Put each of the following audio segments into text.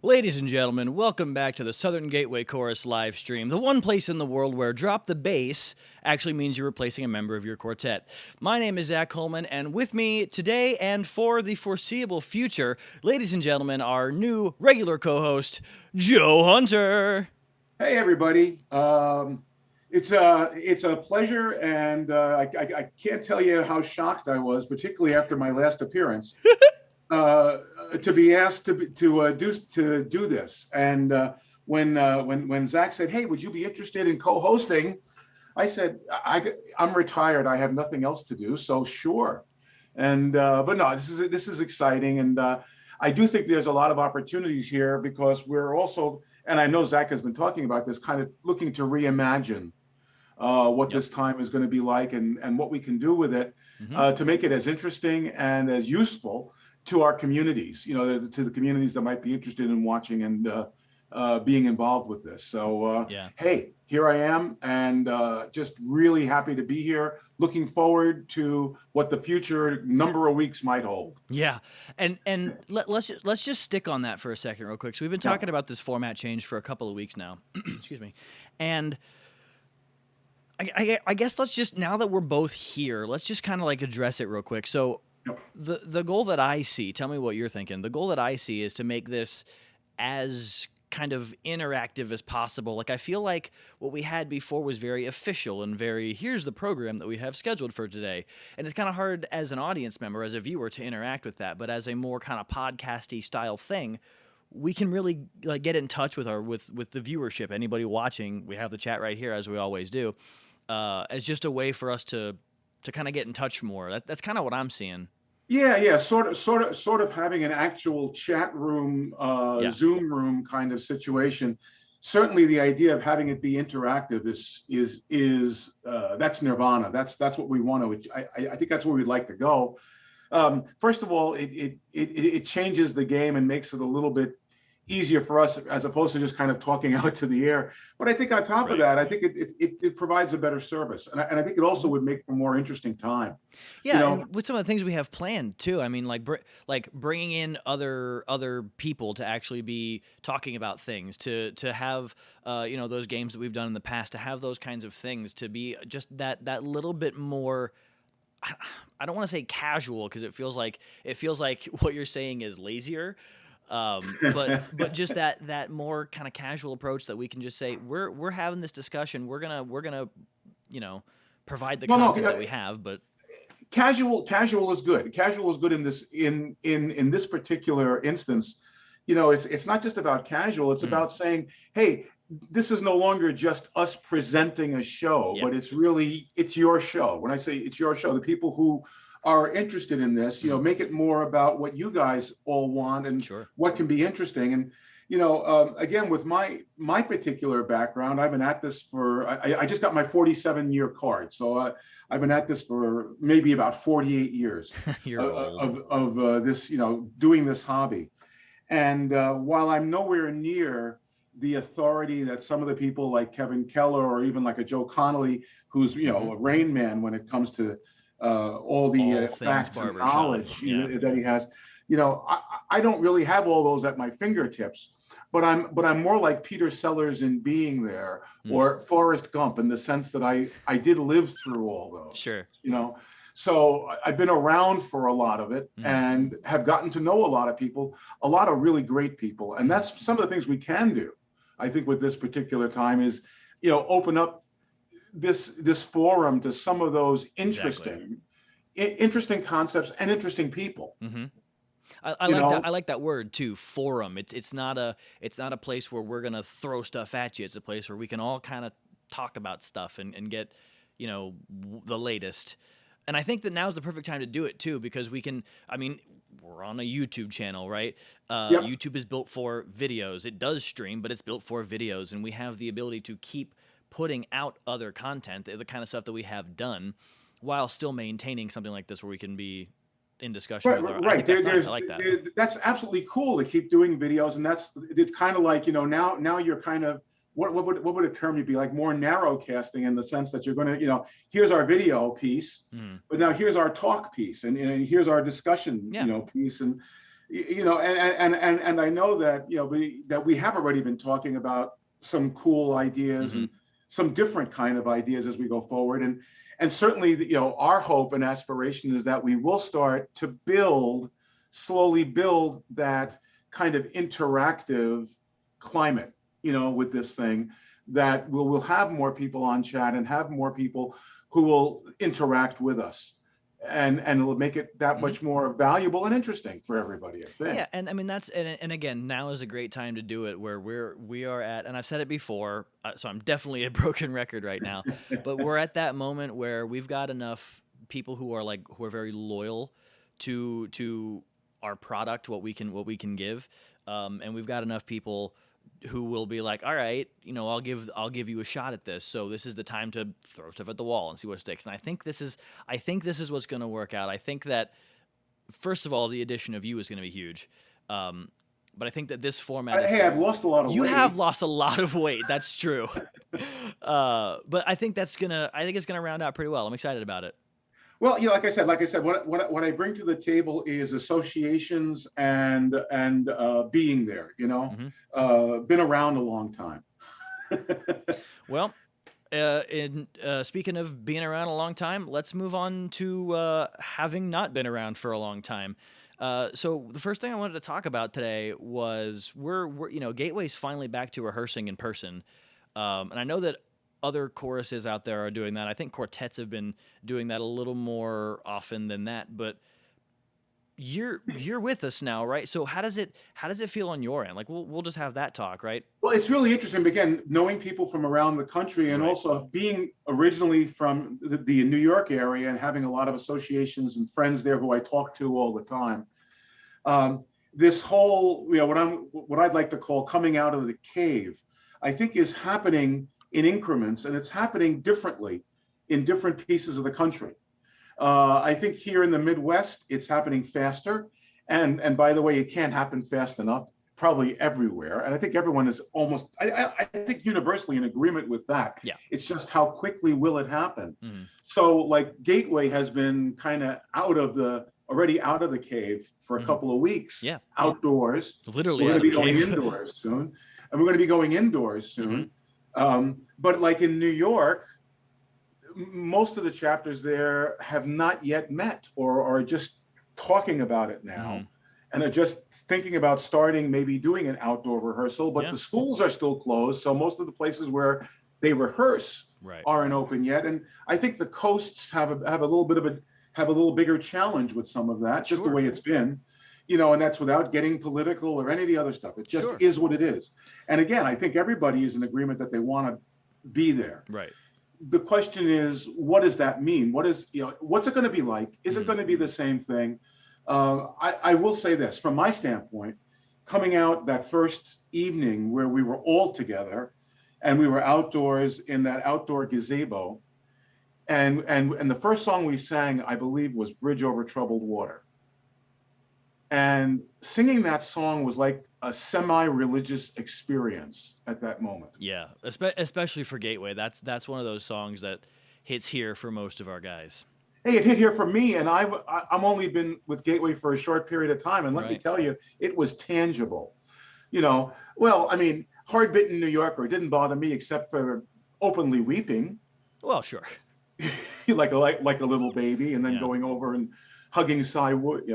Ladies and gentlemen, welcome back to the Southern Gateway Chorus live stream, the one place in the world where drop the bass actually means you're replacing a member of your quartet. My name is Zach Coleman, and with me today and for the foreseeable future, ladies and gentlemen, our new regular co-host, Joe Hunter. Hey everybody, it's a pleasure, and I can't tell you how shocked I was, particularly after my last appearance, uh, to be asked to do this. And when Zach said, "Hey, would you be interested in co-hosting?" I said, I'm retired. I have nothing else to do, so sure. And but no, this is exciting, and I do think there's a lot of opportunities here because we're also, and I know Zach has been talking about this, kind of looking to reimagine what Yep. this time is going to be like and what we can do with it Mm-hmm. to make it as interesting and as useful to our communities, to the communities that might be interested in watching and being involved with this. So, Yeah. hey, here I am, and just really happy to be here. Looking forward to what the future number of weeks might hold. Yeah, and let's just stick on that for a second, real quick. So we've been Yeah. talking about this format change for a couple of weeks now. Excuse me, and I guess let's just, now that we're both here, let's just kind of like address it real quick. So Yep. the goal that I see, tell me what you're thinking. The goal that I see is to make this as kind of interactive as possible. Like, I feel like what we had before was very official and very, here's the program that we have scheduled for today. And it's kind of hard as an audience member, as a viewer, to interact with that. But as a more kind of podcasty style thing, we can really like get in touch with our with the viewership. Anybody watching, we have the chat right here, as we always do, as just a way for us to kind of get in touch more. That's kind of what I'm seeing. Yeah, sort of having an actual chat room, Yeah. Zoom room kind of situation. Certainly, the idea of having it be interactive is that's nirvana. That's what we want to. I think that's where we'd like to go. First of all, it changes the game and makes it a little bit easier for us as opposed to just kind of talking out to the air. But I think on top of Right. that, I think it provides a better service, and I think it also Mhm. would make for more interesting time. You Yeah, know, and with some of the things we have planned too. I mean, like like bringing in other people to actually be talking about things, to have those games that we've done in the past, to have those kinds of things, to be just that little bit more. I I don't want to say casual, because it feels like what you're saying is lazier. But just that more kind of casual approach that we can just say, we're having this discussion. We're gonna you know provide the well, no, content that we have, but casual is good. Casual is good in this particular instance. It's not just about casual. It's mm, about saying, hey, this is no longer just us presenting a show, yeah. but it's your show. When I say it's your show, the people who are interested in this, Mm, make it more about what you guys all want and sure. what can be interesting. And again, with my particular background, I've been at this for. I just got my 47-year card, so I've been at this for maybe about 48 years You're old. of this, doing this hobby. And while I'm nowhere near the authority that some of the people like Kevin Keller or even like a Joe Connolly, who's Hmm. a Rain Man when it comes to all the All things facts and barbershop. knowledge Yeah. that he has, I don't really have all those at my fingertips. But I'm more like Peter Sellers in being there, Mm, or Forrest Gump in the sense that I did live through all those, sure. so I've been around for a lot of it Hmm. and have gotten to know a lot of people, a lot of really great people. And Hmm. that's some of the things we can do, I think, with this particular time is, open up this forum to some of those Exactly. interesting concepts and interesting people, Hmm. I you like that. I know. like that word too. Forum. It's not a place where we're gonna throw stuff at you. It's a place where we can all kind of talk about stuff and get the latest. And I think that now's the perfect time to do it too, because we can. I mean, we're on a YouTube channel, right? Yep. YouTube is built for videos. It does stream, but it's built for videos, and we have the ability to keep putting out other content, the kind of stuff that we have done, while still maintaining something like this where we can be in discussion Right, with our. I right. think that's nice. I like that. That's absolutely cool to keep doing videos, and it's kind of like, now you're kind of, what would a term you be like, more narrow casting, in the sense that you're going to, here's our video piece, Mm. but now here's our talk piece, and here's our discussion Yeah. piece, and you know, and I know that, you know, that we have already been talking about some cool ideas Hmm. and some different kind of ideas as we go forward. And certainly, you know, our hope and aspiration is that we will start to slowly build that kind of interactive climate, you know, with this thing, that we'll have more people on chat and have more people who will interact with us, and it'll make it that Hmm. much more valuable and interesting for everybody, I think. Yeah, and I mean that's and again, now is a great time to do it where we are at, and I've said it before, so I'm definitely a broken record right now, but we're at that moment where we've got enough people who are very loyal to our product, what we can give, and we've got enough people who will be like, all right, you know, I'll give you a shot at this. So this is the time to throw stuff at the wall and see what sticks. And I think this is what's going to work out. I think that first of all, the addition of you is going to be huge. Um, but I think that this format is Hey, I've lost a lot of you have weight. lost a lot of weight. That's true. But I think I think it's gonna round out pretty well. I'm excited about it. Well, you know, like I said, what I bring to the table is associations and being there. You know, Hmm. been around a long time. Well, in speaking of being around a long time, let's move on to having not been around for a long time. So the first thing I wanted to talk about today was we're you know Gateway's finally back to rehearsing in person, and I know that other choruses out there are doing that. I think quartets have been doing that a little more often than that, but you're with us now, right? So how does it feel on your end? Like we'll just have that talk, right? Well, it's really interesting. Again, knowing people from around the country, and Right. also being originally from the New York area and having a lot of associations and friends there who I talk to all the time. This whole, you know, what I'd like to call coming out of the cave, I think is happening in increments, and it's happening differently in different pieces of the country. I think here in the Midwest, it's happening faster. And by the way, it can't happen fast enough, probably everywhere. And I think everyone is I think universally in agreement with that. Yeah. It's just how quickly will it happen? Hmm. So like Gateway has been kind of already out of the cave for a Hmm. couple of weeks Yeah. outdoors. We're Literally going out to of be the going cave. indoors soon. And we're going to be going indoors Hmm. soon. But like in New York, most of the chapters there have not yet met or are just talking about it Hmm. now and are just thinking about starting maybe doing an outdoor rehearsal, but Yeah. the schools are still closed, so most of the places where they rehearse Right. aren't open yet. And I think the coasts have a little bit of a have a little bigger challenge with some of that, just the Sure. way it's been, you know, and that's without getting political or any of the other stuff. It just Sure. is what it is. And again, I think everybody is in agreement that they want to be there. Right. The question is, what does that mean? What's it going to be like? Is it Hmm. going to be the same thing? I will say this from my standpoint, coming out that first evening where we were all together and we were outdoors in that outdoor gazebo. And the first song we sang, I believe, was Bridge Over Troubled Water. And singing that song was like a semi-religious experience at that moment. Yeah. Especially for Gateway. That's one of those songs that hits here for most of our guys. Hey, it hit here for me, and I'm only been with Gateway for a short period of time, and let me Right. tell you, it was tangible. You know, well, I mean, hard-bitten New Yorker, it didn't bother me except for openly weeping, Well, sure. like a little baby, and then Yeah. going over and hugging Cy Woods,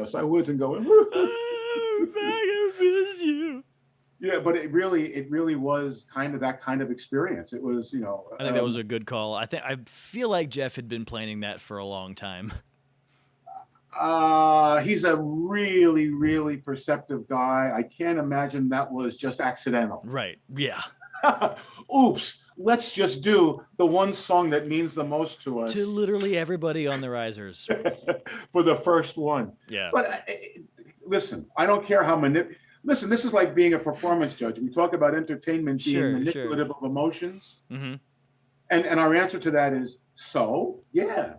and going, I'm back, I miss you. yeah. But it really was kind of that kind of experience. It was, you know, I think that was a good call. I feel like Jeff had been planning that for a long time. he's a really, really perceptive guy. I can't imagine that was just accidental. Right. Yeah. Oops, let's just do the one song that means the most to To us literally everybody on the risers. for the first one. Yeah. But listen, I don't care how listen, this is like being a performance judge. We talk about entertainment being Sure. manipulative of emotions. Mm-hmm. And our answer to that is, so, yeah.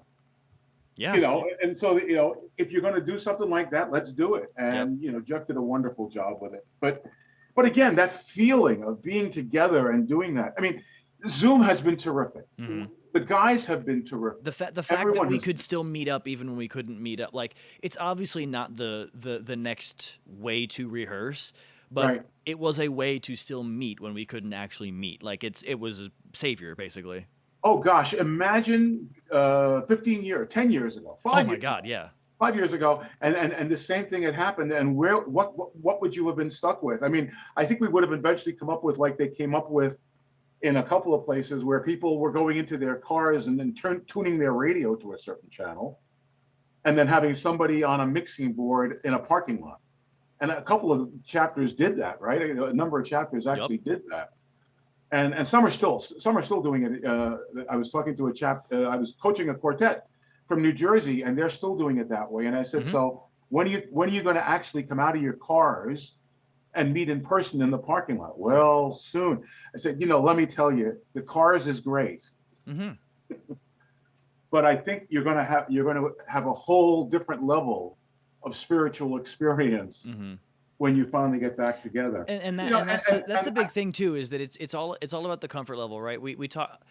Yeah. You know, and so, you know, if you're going to do something like that, let's do it. Yep. And, you know, Jeff did a wonderful job with it. But again, that feeling of being together and doing that. I mean, Zoom has been terrific. Mm-hmm. The guys have been terrific. The fact that Everyone we has could been. still meet up even when we couldn't meet up, like, it's obviously not the next way to rehearse, but Right. it was a way to still meet when we couldn't actually meet. Like, it was a savior basically. Oh gosh, imagine 15 years, 10 years ago, Oh five my years God, yeah. 5 years ago, and the same thing had happened. And what would you have been stuck with? I mean, I think we would have eventually come up with, like they came up with in a couple of places, where people were going into their cars and then tuning their radio to a certain channel, and then having somebody on a mixing board in a parking lot. And a couple of chapters did that, right? A number of chapters Yep. actually did that. And some are still doing it. I was talking to a chap. I was coaching a quartet from New Jersey, and they're still doing it that way. And I said, Hmm. so when are you going to actually come out of your cars and meet in person in the parking lot? Well, soon. I said, let me tell you, the cars is great, Hmm. but I think you're going to have a whole different level of spiritual experience Hmm. when you finally get back together. And You that know, and that's and, that's the big thing too, is that it's all about the comfort level, right? We talk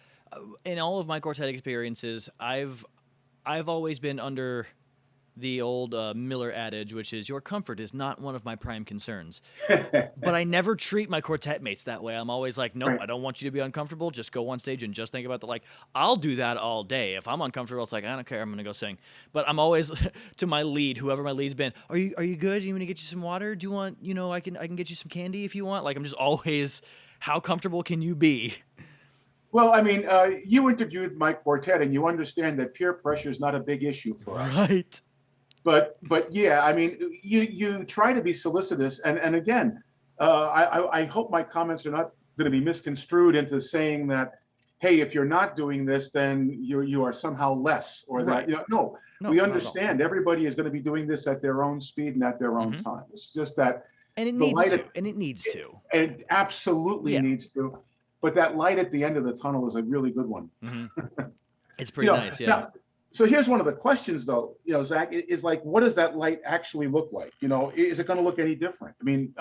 in all of my quartet experiences. I've always been under the old Miller adage, which is your comfort is not one of my prime concerns. But I never treat my quartet mates that way. I'm always like, nope, right. I don't want you to be uncomfortable. Just go on stage and just think about the, like, I'll do that all day. If I'm uncomfortable, it's like, I don't care. I'm gonna go sing. But I'm always to my lead, whoever my lead's been. Are you good? Do you want me to get you some water? Do you want, I can get you some candy if you want. Like, I'm just always, how comfortable can you be? Well, I mean, you interviewed Mike Quartet, and you understand that peer pressure is not a big issue for us. Right. But yeah, I mean, you try to be solicitous, and again, I hope my comments are not going to be misconstrued into saying that, hey, if you're not doing this, then you are somehow less, or that, Right. no, No, we not at all. understand everybody is going to be doing this at their own speed and at their own Hmm. time. It's just that And it the needs light to. at, And it needs to. it absolutely Yeah. needs to, but that light at the end of the tunnel is a really good one. Hmm. It's You pretty know, nice. Yeah. now, so here's one of the questions, though, Zach, is like, what does that light actually look like? Is it going to look any different? I mean,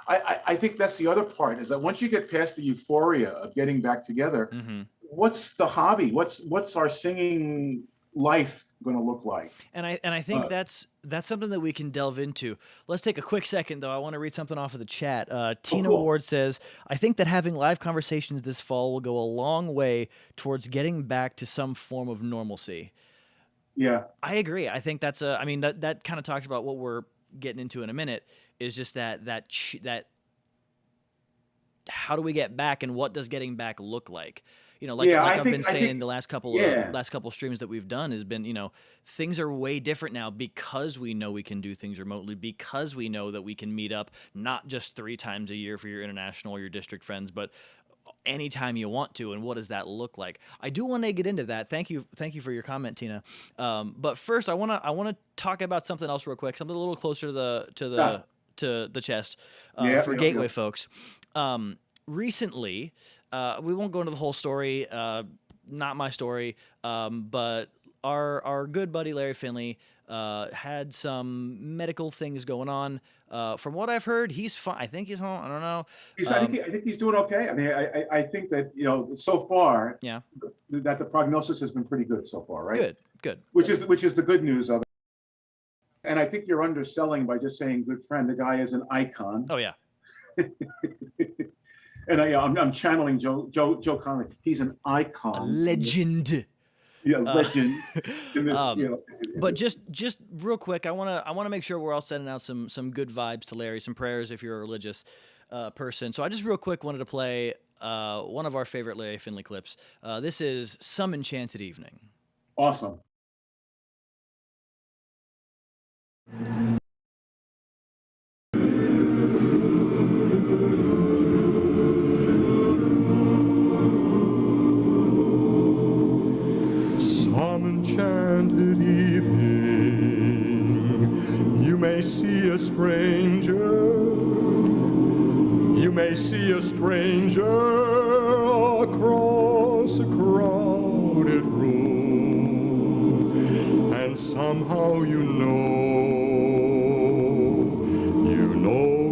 I think that's the other part, is that once you get past the euphoria of getting back together, Hmm. what's the hobby? What's our singing life going to look like? And I think Uh, that's something that we can delve into. Let's take a quick second, though. I want to read something off of the chat. oh, Tina cool. Ward says, "I think that having live conversations this fall will go a long way towards getting back to some form of normalcy." Yeah, I agree. I think that's a. I mean, that kind of talks about what we're getting into in a minute. Is just that how do we get back, and what does getting back look like? Like yeah. like I I've been think, I saying in think, the last couple yeah, streams that we've done, has been, things are way different now, because we know we can do things remotely, because we know that we can meet up not just 3 times a year for your international or your district friends, but anytime you want to. And what does that look like? I do want to get into that. Thank you for your comment, Tina. But first, I want to talk about something else real quick, something a little closer to the to yeah, the to the chest, yeah, for yeah, yeah. Gateway folks. Recently, we won't go into the whole story. Not my story. But our good buddy Larry Finley had some medical things going on. From what I've heard, he's fine. I think he's home. I don't know. I think he's doing okay. I mean, I think that, so far, Yeah. that the prognosis has been pretty good so far, right? Good. Good. Which is the good news of it. And I think you're underselling by just saying good friend. The guy is an icon. Oh yeah. And I'm channeling Joe Conley. He's an A icon. legend. Yeah, Uh, legend in this. but just real quick, I want to make sure we're all sending out some good vibes to Larry, some prayers if you're a religious person. So I just real quick wanted to play one of our favorite Larry Finley clips. This is "Some Enchanted Evening." Awesome. Some enchanted evening, you may see a stranger. You may see a stranger across a crowded room, and somehow you know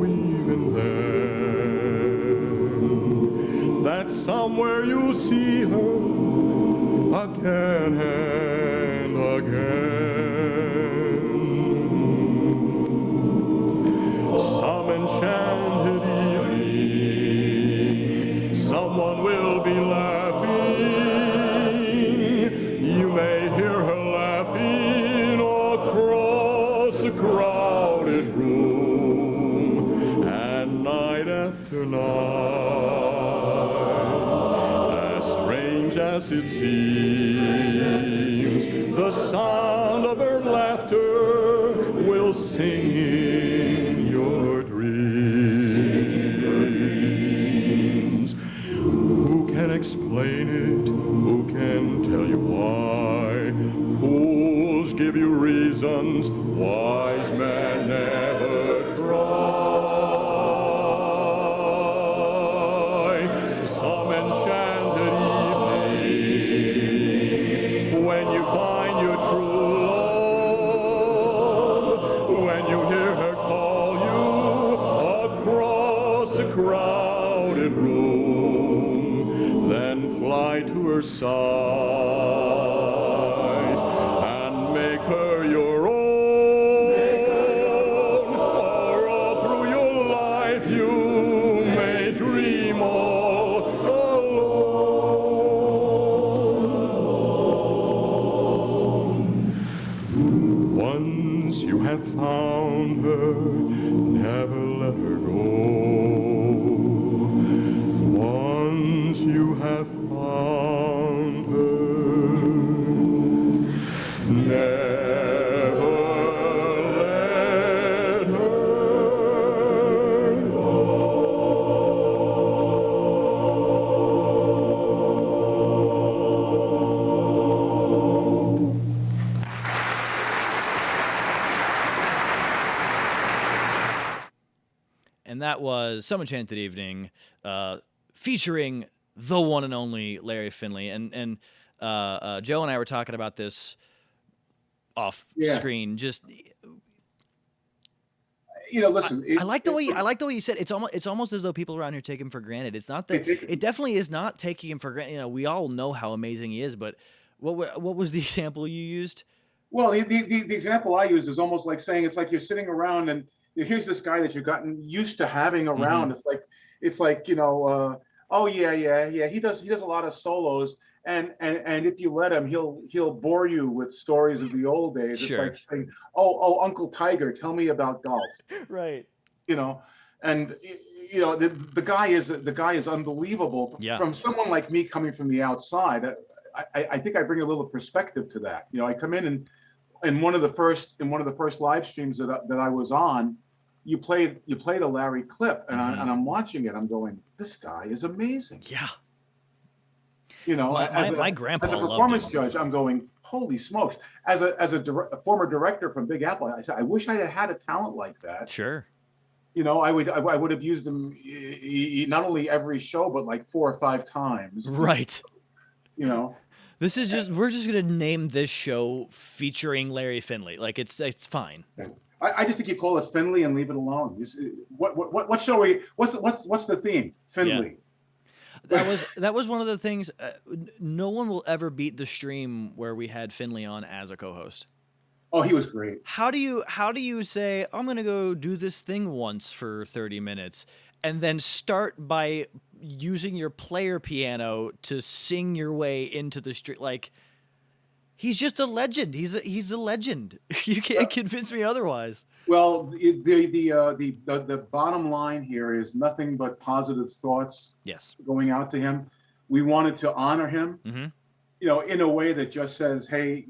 even then, that somewhere you'll see her again and again. Some enchanted evening, someone will be laughing. You may hear her laughing across a crowded room, and night after night, as strange as it seems, the sound of her laughter will sing in your dreams. Who can explain it? Who can tell you why? Fools give you reasons, wise men never try. Some enchanted evening, when you find your true love, when you hear her call you across a crowded room, then fly to her side and make her your own. For all through your life you may dream all alone. Once you have found her, never let her go. Once you have found her, never let her go. And that was Some Enchanted Evening, featuring the one and only Larry Finley. And Joe and I were talking about this off Yeah. screen. Just Listen. I like the way you said it's almost as though people around here take him for granted. It's not that it definitely is not taking him for granted. We all know how amazing he is, but what was the example you used? Well, the example I use is almost like saying it's like you're sitting around and here's this guy that you've gotten used to having around. It's like oh yeah, he does a lot of solos, and if you let him, he'll bore you with stories of the old days. Sure. It's like saying, oh Uncle Tiger, tell me about golf. Right. And the guy is unbelievable. Yeah. From someone like me coming from the outside, I think I bring a little perspective to that. I come in and one of the first live streams that I was on, you played a Larry clip, and I'm watching it. I'm going, this guy is amazing. Yeah. My grandpa as a loved performance him. judge, I'm going, holy smokes. As a former director from Big Apple, I said, I wish I had a talent like that. Sure. I would have used them not only every show, but like 4 or 5 times. Right. This is we're just gonna name this show featuring Larry Finley. Like it's fine. I just think you call it Finley and leave it alone. What show are you? What's the theme? Finley. Yeah. That was one of the things. No one will ever beat the stream where we had Finley on as a co-host. Oh, he was great. How do you say I'm gonna go do this thing once for 30 minutes and then start by using your player piano to sing your way into the street? Like, he's just a legend. He's a legend. You can't convince me otherwise. Well, the bottom line here is nothing but positive thoughts. Yes. Going out to him. We wanted to honor him. Mm-hmm. In a way that just says, hey,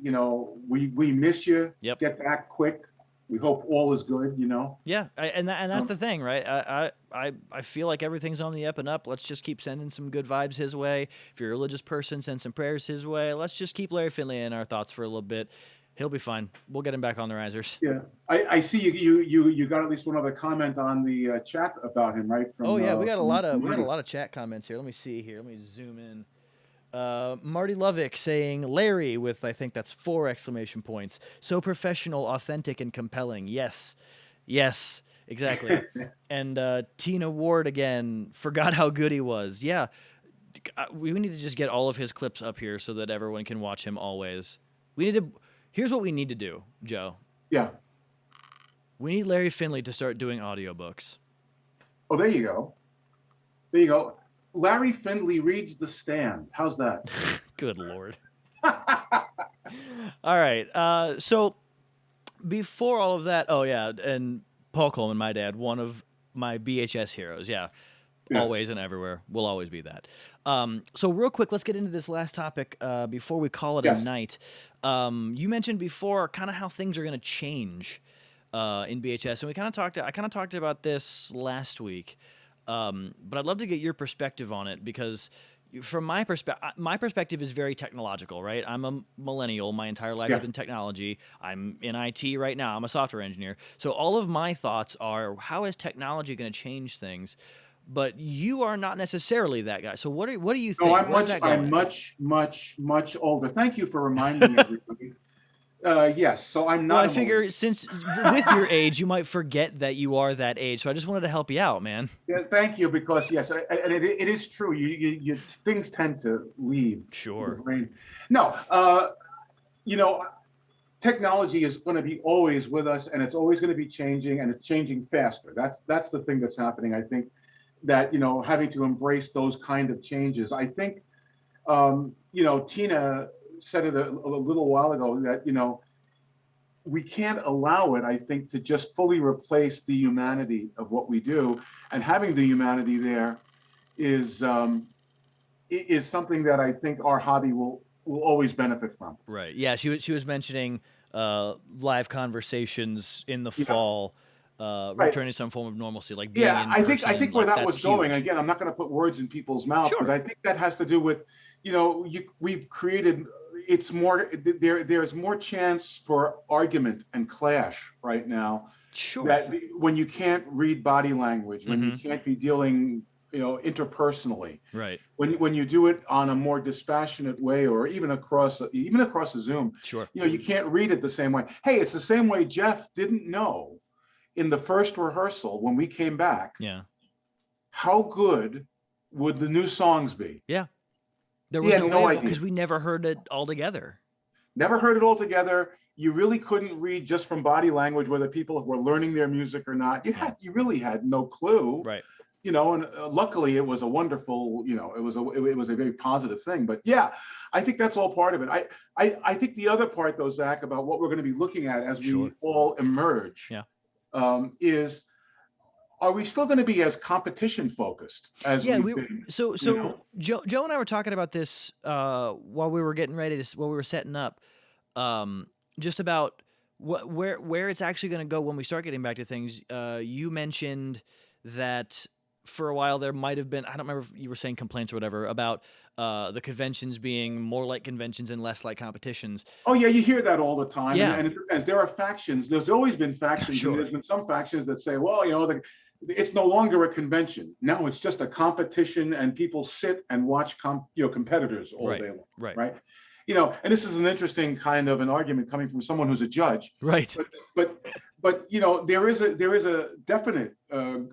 we miss you. Yep. Get back quick. We hope all is good. Yeah, and that's the thing, right? I feel like everything's on the up and up. Let's just keep sending some good vibes his way. If you're a religious person, send some prayers his way. Let's just keep Larry Finley in our thoughts for a little bit. He'll be fine. We'll get him back on the risers. Yeah, I see you got at least one other comment on the chat about him, right? We got a lot of chat comments here. Let me see here. Let me zoom in. Marty Lovick saying Larry with, I think that's 4 exclamation points. So professional, authentic, and compelling. Yes, exactly. And Tina Ward again, forgot how good he was. Yeah, We need to just get all of his clips up here so that everyone can watch him always. We need to. Here's what we need to do, Joe. Yeah. We need Larry Finley to start doing audiobooks. Oh, there you go. There you go. Larry Finley reads The Stand. How's that? Good Lord. All right. So before all of that, oh yeah, and Paul Coleman, my dad, one of my BHS heroes. Yeah. Yeah. Always and everywhere. Will always be that. So real quick, let's get into this last topic before we call it a Yes. night. You mentioned before kind of how things are going to change in BHS, and I kind of talked about this last week. But I'd love to get your perspective on it because from my perspective is very technological, right? I'm a millennial. My entire life Yeah. has been technology. I'm in IT right now. I'm a software engineer. So all of my thoughts are, how is technology going to change things? But you are not necessarily that guy. So what do you think? No, Where's that going? I'm much older. Thank you for reminding everybody. Yes, so I'm not. Well, I a figure since with your age, you might forget that you are that age. So I just wanted to help you out, man. Yeah, thank you, because yes, and it is true. You things tend to leave the Sure. brain. No, you know, technology is going to be always with us, and it's always going to be changing, and it's changing faster. That's the thing that's happening. I think that having to embrace those kind of changes. I think Tina said it a little while ago that we can't allow it, I think, to just fully replace the humanity of what we do, and having the humanity there is something that I think our hobby will always benefit from. Right. Yeah. She was mentioning live conversations in the Yeah. fall, Right. returning to some form of normalcy, like being Yeah, in I person. think where like, that was that's going. huge. Again, I'm not going to put words in people's mouth, Sure. but I think that has to do with, we've created. It's more there's more chance for argument and clash right now. Sure. That when you can't read body language, when you Mhm. can't be dealing, interpersonally, Right. when you do it on a more dispassionate way, or even across a Zoom, Sure. you can't read it the same way. Hey, it's the same way Jeff didn't know in the first rehearsal when we came back. Yeah. How good would the new songs be? Yeah. There He was had no no way idea. because we never heard it all together. Never heard it all together. You really couldn't read just from body language whether people were learning their music or not. You really had no clue. Right. And luckily it was a wonderful, it was a very positive thing. But yeah, I think that's all part of it. I think the other part, though, Zach, about what we're going to be looking at as Sure. we all emerge, Yeah. Is, are we still going to be as competition focused as Yeah, we've been? so know? Joe and I were talking about this while we were getting ready while we were setting up, just about where it's actually going to go when we start getting back to things. You mentioned that for a while there might have been, I don't remember if you were saying complaints or whatever about the conventions being more like conventions and less like competitions. Oh yeah, you hear that all the time. Yeah. And it depends. There are factions. There's always been factions. Sure. And there's been some factions that say, well, it's no longer a convention. Now it's just a competition, and people sit and watch competitors all day long. Right. And this is an interesting kind of an argument coming from someone who's a judge. Right. But there is a definite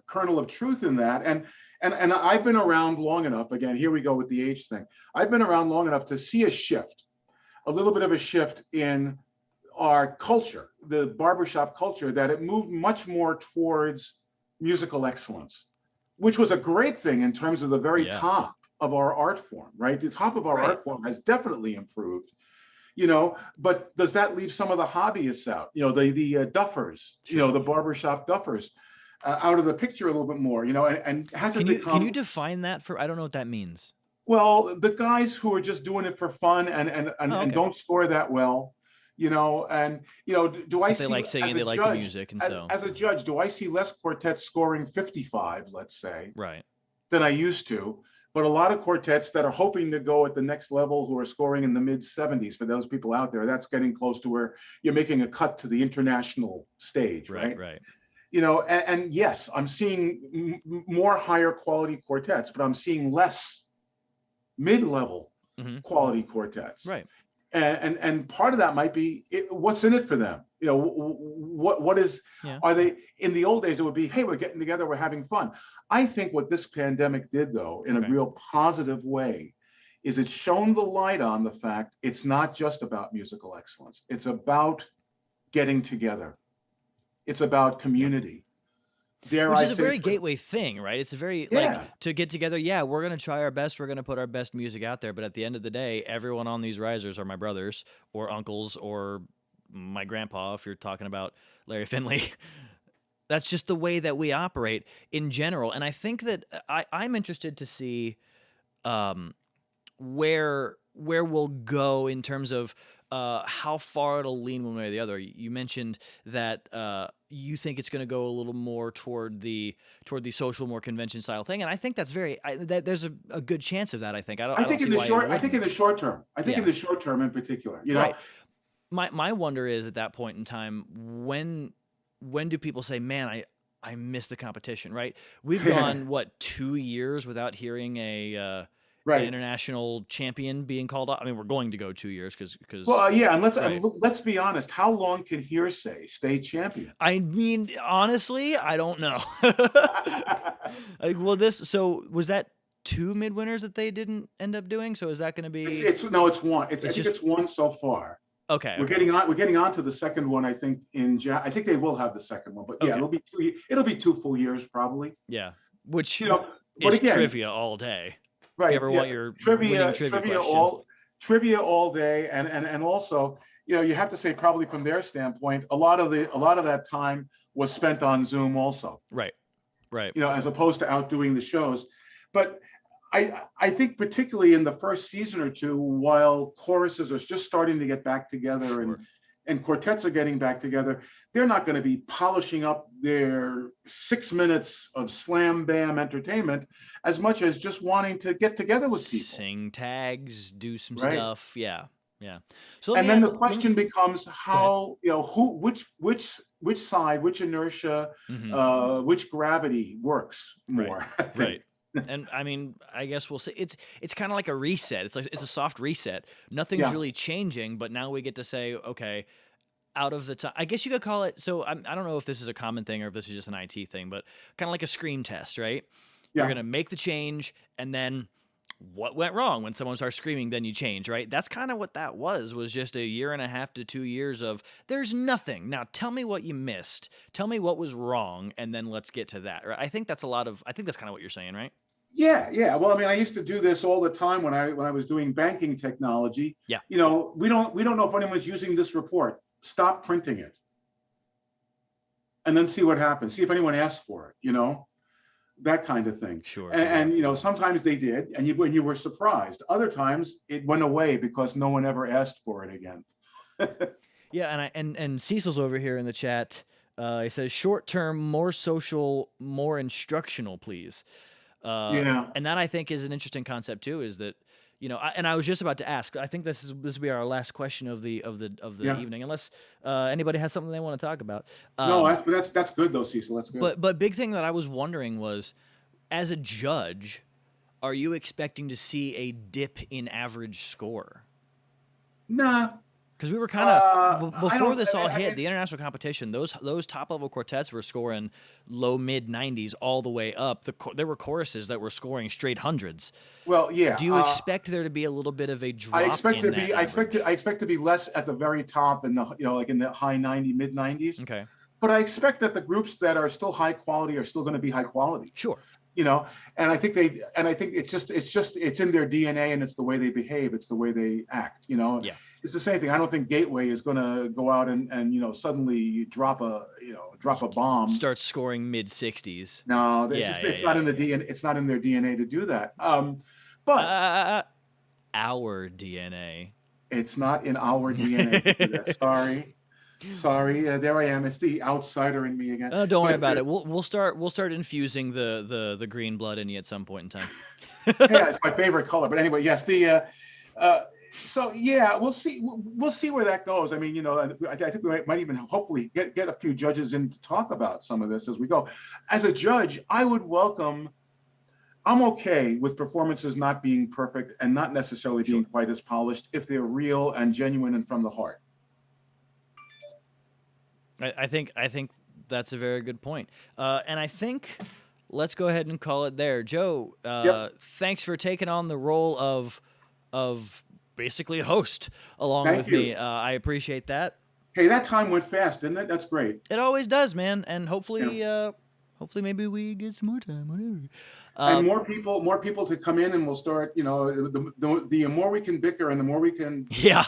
kernel of truth in that. And I've been around long enough. Again, here we go with the age thing. I've been around long enough to see a little bit of a shift in our culture, the barbershop culture, that it moved much more towards musical excellence, which was a great thing in terms of the very top of our art form, right? The top of our art form has definitely improved, but does that leave some of the hobbyists out? The duffers, Sure. the barbershop duffers out of the picture a little bit more, and has it become... Can you define that I don't know what that means. Well, the guys who are just doing it for fun and don't score that well, do I see... They like singing, they like the music, and so... As a judge, do I see less quartets scoring 55, let's say, right, than I used to? But a lot of quartets that are hoping to go at the next level, who are scoring in the mid 70s. For those people out there, that's getting close to where you're making a cut to the international stage, right? Right. And yes, I'm seeing more higher quality quartets, but I'm seeing less mid-level quality quartets. Right. And part of that might be what's in it for them. What is, Yeah. are they, in the old days, it would be, hey, we're getting together, we're having fun. I think what this pandemic did, though, in a Okay. real positive way, is it's shown the light on the fact it's not just about musical excellence. It's about getting together. It's about Yep. community. Dare Which I is a say, very gateway thing, right? It's a very like yeah, to get together. Yeah, we're gonna try our best. We're gonna put our best music out there. But at the end of the day, everyone on these risers are my brothers or uncles or my grandpa. If you're talking about Larry Finley, that's just the way that we operate in general. And I think that I'm interested to see um, where we'll go in terms of how far it'll lean one way or the other. You mentioned that you think it's going to go a little more toward the social, more convention style thing, and I think that's that there's a good chance of that. I don't see why it I think in the wouldn't. short term, I think in Yeah, the short term in particular, right. My wonder is at that point in time when do people say, "Man, I miss the competition." Right? We've gone what 2 years without hearing an right. international champion being called up. I mean, we're going to go 2 years Well, because yeah, and right. let's be honest. How long can hearsay stay champion? I mean, honestly, I don't know. Like, well, so was that two midwinters that they didn't end up doing? So is that going to be? It's no, it's one. I It's think just it's one so far. okay. We're Okay. getting on. We're getting on to the second one. I think I think they will have the second one, but yeah, Okay. it'll be 2 full years probably. Yeah. Which You know, but is again, trivia all day. If you right? ever Yeah, want your winning trivia question. trivia all day, and also, you have to say probably from their standpoint, a lot of that time was spent on Zoom also. Right. Right. As opposed to outdoing the shows. But I think particularly in the first season or two, while choruses are just starting to get back together Sure. and quartets are getting back together, they're not going to be polishing up their 6 minutes of slam bam entertainment as much as just wanting to get together with people, Sing tags, do some right? stuff. Yeah. Yeah. So And then the let me question becomes go ahead. how, who, which side, which inertia, Hmm. which gravity works Right. more, I think. Right. And I mean, I guess we'll see. It's kind of like a reset. It's a soft reset. Nothing's Yeah. really changing, but now we get to say, okay, out of the time, I guess you could call it. So I don't know if this is a common thing or if this is just an IT thing, but kind of like a screen test, right? You're Yeah. gonna make the change, and then what went wrong when someone starts screaming? Then you change, right? That's kind of what that was just a year and a half to 2 years of there's nothing. Now tell me what you missed. Tell me what was wrong, and then let's get to that. Right? I think that's kind of what you're saying, right? Yeah, yeah. Well, I mean, I used to do this all the time when I was doing banking technology. Yeah. We don't know if anyone's using this report. Stop printing it, and then see what happens. See if anyone asks for it. That kind of thing. Sure. And sometimes they did, and you were surprised. Other times it went away because no one ever asked for it again. Yeah, and Cecil's over here in the chat. He says short term, more social, more instructional, please. Yeah. And that I think is an interesting concept too. Is that and I was just about to ask. I think this will be our last question of the Yeah. evening, unless anybody has something they want to talk about. No, that's good though, Cecil. That's good. But big thing that I was wondering was, as a judge, are you expecting to see a dip in average score? Nah. Because we were kind of I before don't. this all I hit mean, the international competition. Those top level quartets were scoring low mid 90s all the way up. There were choruses that were scoring straight hundreds. well, yeah. Do you expect there to be a little bit of a drop in that average? I expect to be less at the very top in the like in the high 90, mid 90s. Okay, But I expect that the groups that are still high quality are still going to be high quality. sure. And I think it's in their DNA, and it's the way they behave, it's the way they act. Yeah, It's the same thing. I don't think Gateway is going to go out and suddenly drop a bomb. start scoring mid 60s. No, Yeah, it's not in the DNA. It's not in their DNA to do that. But Our DNA. it's not in our DNA to do that. Sorry. There I am. It's the outsider in me again. Don't worry But, about it. We'll start infusing the green blood in you at some point in time. yeah, it's my favorite color. But anyway, yes, so yeah, we'll see. We'll see where that goes. I mean, I think we might even hopefully get a few judges in to talk about some of this as we go. As a judge, I'm okay with performances not being perfect and not necessarily being quite as polished if they're real and genuine and from the heart. I think that's a very good point. And I think let's go ahead and call it there. Joe, Yep. thanks for taking on the role of basically host along Thank with me. you. I appreciate that. Hey, that time went fast, didn't it? That's great. It always does, man. And Yeah. hopefully maybe we get some more time, whatever. And more people to come in, and we'll start. The more we can bicker, and the more we can, Yeah.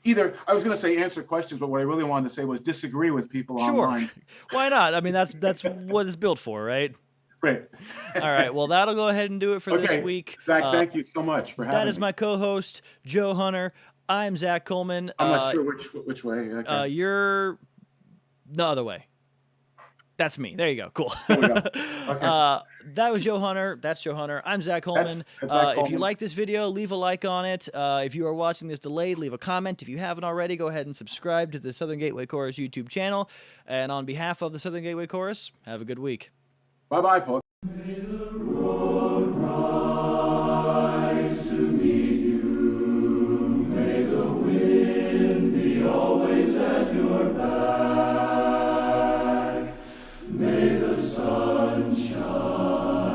either I was going to say answer questions, but what I really wanted to say was disagree with people Sure. online. Why not? I mean, that's what it's built for, right? Great. All right. Well, that'll go ahead and do it for this week. Zach, thank you so much for having me. That is my co-host, Joe Hunter. I'm Zach Coleman. I'm not sure which way. Okay. You're the other way. That's me. There you go. Cool. There we go. Okay. That was Joe Hunter. That's Joe Hunter. I'm Zach Coleman. That's Zach If you Coleman. like this video, leave a like on it. If you are watching this delayed, leave a comment. If you haven't already, go ahead and subscribe to the Southern Gateway Chorus YouTube channel. And on behalf of the Southern Gateway Chorus, have a good week. Bye-bye, folks. May the sun shine.